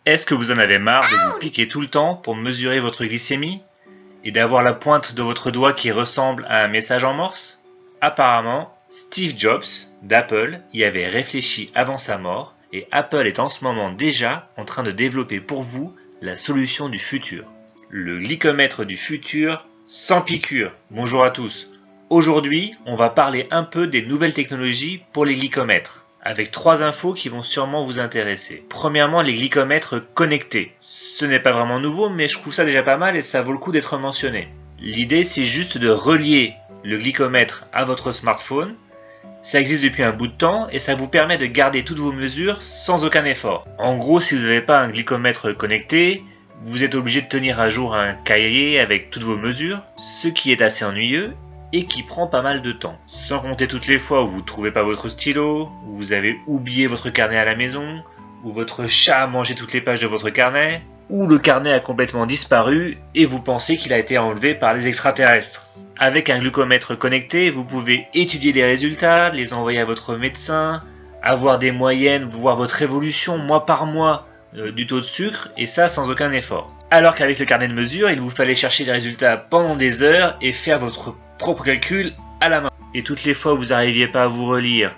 Est-ce que vous en avez marre de vous piquer tout le temps pour mesurer votre glycémie et d'avoir la pointe de votre doigt qui ressemble à un message en morse? Apparemment, Steve Jobs d'Apple y avait réfléchi avant sa mort et Apple est en ce moment déjà en train de développer pour vous la solution du futur. Le glycomètre du futur sans piqûre. Bonjour à tous. Aujourd'hui, on va parler un peu des nouvelles technologies pour les glycomètres, avec 3 infos qui vont sûrement vous intéresser. Premièrement, les glycomètres connectés. Ce n'est pas vraiment nouveau, mais je trouve ça déjà pas mal et ça vaut le coup d'être mentionné. L'idée, c'est juste de relier le glycomètre à votre smartphone. Ça existe depuis un bout de temps et ça vous permet de garder toutes vos mesures sans aucun effort. En gros, si vous n'avez pas un glycomètre connecté, vous êtes obligé de tenir à jour un cahier avec toutes vos mesures, ce qui est assez ennuyeux et qui prend pas mal de temps. Sans compter toutes les fois où vous ne trouvez pas votre stylo, où vous avez oublié votre carnet à la maison, où votre chat a mangé toutes les pages de votre carnet, ou le carnet a complètement disparu et vous pensez qu'il a été enlevé par les extraterrestres. Avec un glucomètre connecté, vous pouvez étudier les résultats, les envoyer à votre médecin, avoir des moyennes, voir votre évolution mois par mois du taux de sucre, et ça sans aucun effort. Alors qu'avec le carnet de mesure, il vous fallait chercher les résultats pendant des heures et faire votre propre calcul à la main. Et toutes les fois où vous n'arriviez pas à vous relire,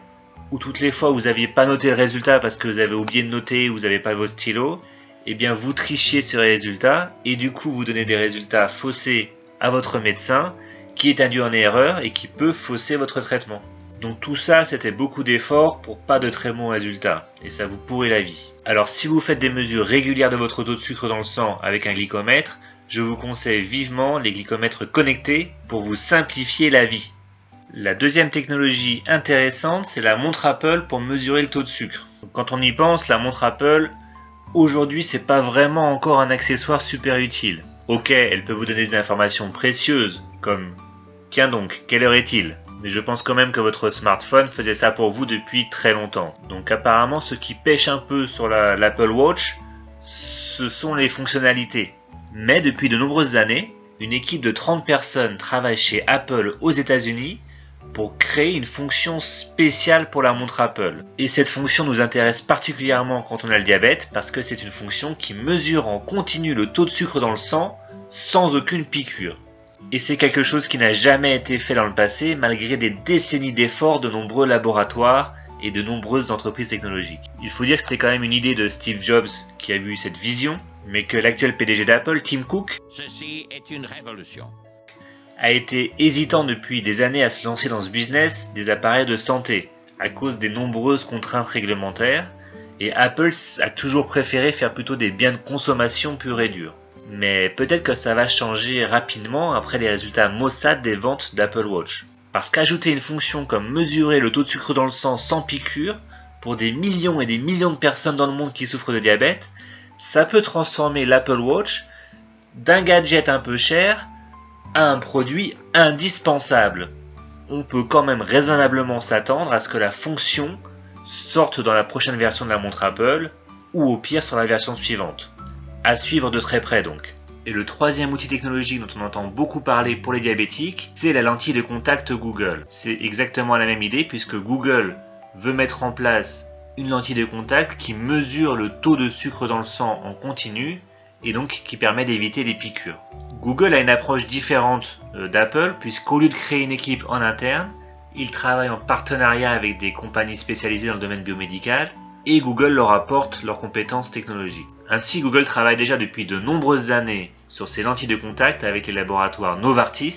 ou toutes les fois où vous n'aviez pas noté le résultat parce que vous avez oublié de noter ou vous n'avez pas vos stylos, eh bien vous trichiez sur les résultats et du coup vous donnez des résultats faussés à votre médecin qui est induit en erreur et qui peut fausser votre traitement. Donc tout ça, c'était beaucoup d'efforts pour pas de très bons résultats et ça vous pourrit la vie. Alors si vous faites des mesures régulières de votre taux de sucre dans le sang avec un glycomètre, je vous conseille vivement les glycomètres connectés pour vous simplifier la vie. La deuxième technologie intéressante, c'est la montre Apple pour mesurer le taux de sucre. Donc, quand on y pense, la montre Apple, aujourd'hui, c'est pas vraiment encore un accessoire super utile. Ok, elle peut vous donner des informations précieuses, comme « Tiens donc, quelle heure est-il ?» Mais je pense quand même que votre smartphone faisait ça pour vous depuis très longtemps. Donc apparemment, ce qui pêche un peu sur l'Apple Watch, ce sont les fonctionnalités. Mais depuis de nombreuses années, une équipe de 30 personnes travaille chez Apple aux États-Unis pour créer une fonction spéciale pour la montre Apple. Et cette fonction nous intéresse particulièrement quand on a le diabète parce que c'est une fonction qui mesure en continu le taux de sucre dans le sang sans aucune piqûre. Et c'est quelque chose qui n'a jamais été fait dans le passé malgré des décennies d'efforts de nombreux laboratoires et de nombreuses entreprises technologiques. Il faut dire que c'était quand même une idée de Steve Jobs qui a vu cette vision, mais que l'actuel PDG d'Apple, Tim Cook, Ceci est une révolution. a été hésitant depuis des années à se lancer dans ce business des appareils de santé à cause des nombreuses contraintes réglementaires et Apple a toujours préféré faire plutôt des biens de consommation purs et durs. Mais peut-être que ça va changer rapidement après les résultats maussades des ventes d'Apple Watch. Parce qu'ajouter une fonction comme mesurer le taux de sucre dans le sang sans piqûre pour des millions et des millions de personnes dans le monde qui souffrent de diabète, ça peut transformer l'Apple Watch d'un gadget un peu cher à un produit indispensable. On peut quand même raisonnablement s'attendre à ce que la fonction sorte dans la prochaine version de la montre Apple ou au pire sur la version suivante. À suivre de très près donc. Et le troisième outil technologique dont on entend beaucoup parler pour les diabétiques, c'est la lentille de contact Google. C'est exactement la même idée puisque Google veut mettre en place une lentille de contact qui mesure le taux de sucre dans le sang en continu et donc qui permet d'éviter les piqûres. Google a une approche différente d'Apple puisqu'au lieu de créer une équipe en interne, ils travaillent en partenariat avec des compagnies spécialisées dans le domaine biomédical et Google leur apporte leurs compétences technologiques. Ainsi, Google travaille déjà depuis de nombreuses années sur ces lentilles de contact avec les laboratoires Novartis,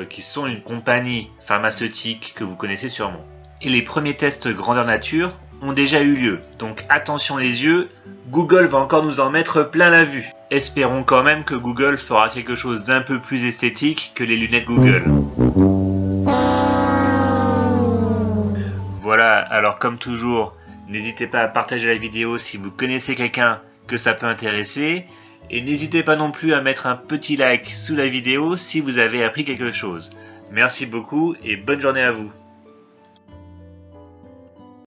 qui sont une compagnie pharmaceutique que vous connaissez sûrement. Et les premiers tests grandeur nature ont déjà eu lieu. Donc attention les yeux, Google va encore nous en mettre plein la vue. Espérons quand même que Google fera quelque chose d'un peu plus esthétique que les lunettes Google. Voilà, alors comme toujours, n'hésitez pas à partager la vidéo si vous connaissez quelqu'un que ça peut intéresser. Et n'hésitez pas non plus à mettre un petit like sous la vidéo si vous avez appris quelque chose. Merci beaucoup et bonne journée à vous.